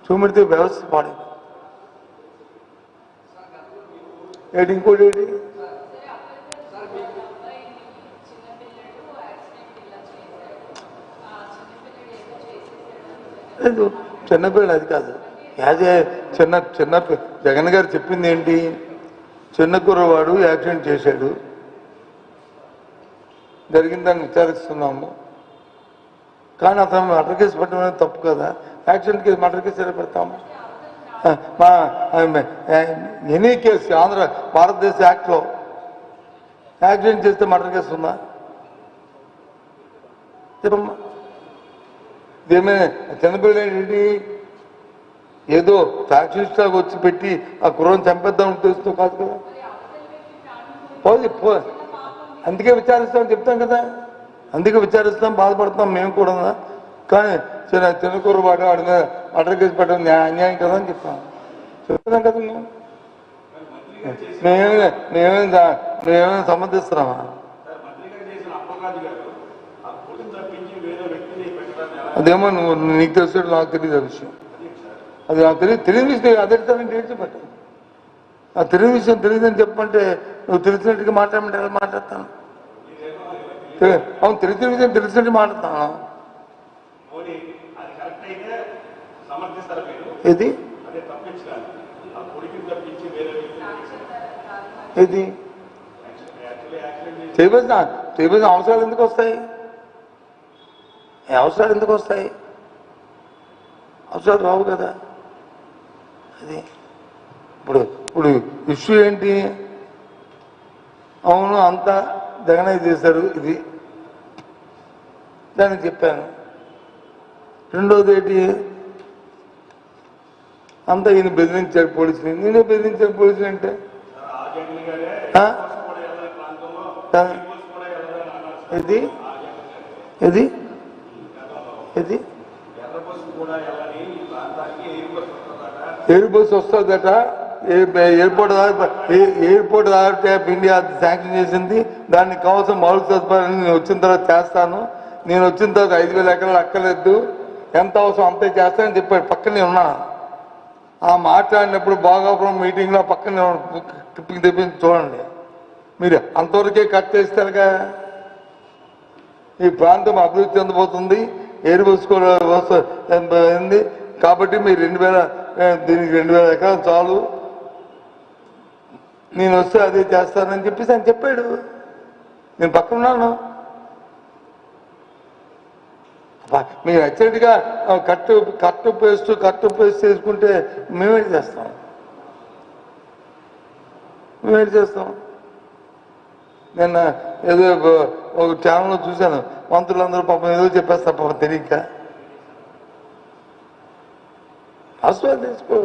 చూపెడితే వ్యవస్థ పాడే ఏంటి ఇంకోటి ఏంటి లేదు చిన్నపిల్లడు అది కాదు యాజ్ ఏ చిన్న జగన్ గారు చెప్పింది ఏంటి చిన్న కుర్రవాడు యాక్సిడెంట్ చేశాడు జరిగిందని విచారిస్తున్నాము కానీ అతను మర్డర్ కేసు పెట్టడం తప్పు కదా యాక్సిడెంట్ కేసు మర్డర్ కేసు ఎలా పెడతాము ఎనీ కేసు భారతదేశ యాక్ట్లో యాక్సిడెంట్ చేస్తే మర్డర్ కేసు ఉందా చెప్పమ్మా ఇదేమైనా చిన్నపిల్లలు ఏంటి ఏదో ఫ్యాక్షనిస్ట్ లాగా వచ్చి పెట్టి ఆ కుర్రను చంపేద్దాం తెలుస్తూ కాదు కదా పో అందుకే విచారిస్తామని చెప్తాం కదా అందుకే విచారిస్తాం బాధపడతాం మేము కూడా కానీ చిన్న కుర్రవాడు వాడి మీద మర్డర్ కేసు పెట్టడం అన్యాయం కదా అని చెప్తాం కదా మేమేమైనా సమర్థిస్తున్నామా అదేమో నీకు తెలిసాడు నాకు తెలియదు ఆ విషయం అది నాకు తెలియని విషయం అదేంటి ఏంటి చెప్పండి ఆ తెలియని విషయం తెలియదని చెప్పమంటే నువ్వు తెలిసినట్టుగా మాట్లాడమంటే ఎలా మాట్లాడతాను అవును తెలిసిన విషయం తెలిసినట్టు మాట్లాడతాను ఏది ఏది చేయవలసిన అవసరాలు ఎందుకు వస్తాయి అవసరాలు ఎందుకు వస్తాయి అవసరాలు రావు కదా అది ఇప్పుడు ఇష్యూ ఏంటి అవును అంతా జగనే చేశారు ఇది దానికి చెప్పాను రెండోది ఏంటి అంతా ఈయన బెదిరించాడు పోలీసుని నేనే బెదిరించాను పోలీసులు అంటే ఇది ఇది ఇది ఎయిర్ బస్ వస్తుందట airport authority of India sanction చేసింది దానికి కావాల్సిన మౌలిక సదుపాయాలను నేను వచ్చిన తర్వాత చేస్తాను నేను వచ్చిన తర్వాత 5,000 ఎకరాలు అక్కర్లేదు ఎంత అవసరం అంతే చేస్తానని చెప్పాడు పక్కనే ఉన్నా ఆ మాట్లాడినప్పుడు భోగాపురం మీటింగ్లో పక్కనే తెప్పించి చూడండి మీరు అంతవరకే కట్ చేస్తారుగా ఈ ప్రాంతం అభివృద్ధి చెందబోతుంది ఎయిర్ బస్ కూడా అయింది కాబట్టి మీరు దీనికి 2,000 ఎకరాలు చాలు నేను వస్తే అదే చేస్తానని చెప్పేసి ఆయన చెప్పాడు నేను పక్కన ఉన్నాను మీరు నచ్చినట్టుగా కట్టు పేస్ట్ చేసుకుంటే మేమేం చేస్తాం నిన్న ఏదో ఒక ఛానల్లో చూశాను మంత్రులందరూ పాపం ఏదో చెప్పేస్తారు పాపం తెలియక ఆశ్వాసం తీసుకో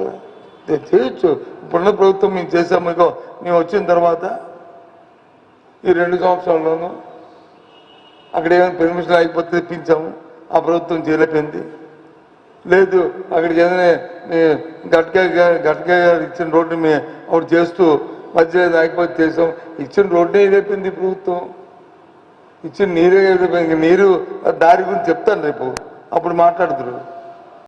చేయొచ్చు ఇప్పుడున్న ప్రభుత్వం మేము చేసాము ఇగో మేము వచ్చిన తర్వాత ఈ 2 సంవత్సరాల్లోనూ అక్కడ ఏమైనా పెర్మిషన్ అయిపోతే తెప్పించాము ఆ ప్రభుత్వం చేయలేకపోయింది లేదు అక్కడికి ఏదైనా గట్గా ఇచ్చిన రోడ్డు మేము ఒకటి చేస్తూ మధ్య ఆగిపోతే చేసాం ఇచ్చిన రోడ్డే అయిపోయింది ప్రభుత్వం ఇచ్చిన నీరే అయిపోయింది నీరు దారి గురించి చెప్తాను రేపు అప్పుడు మాట్లాడుతున్నారు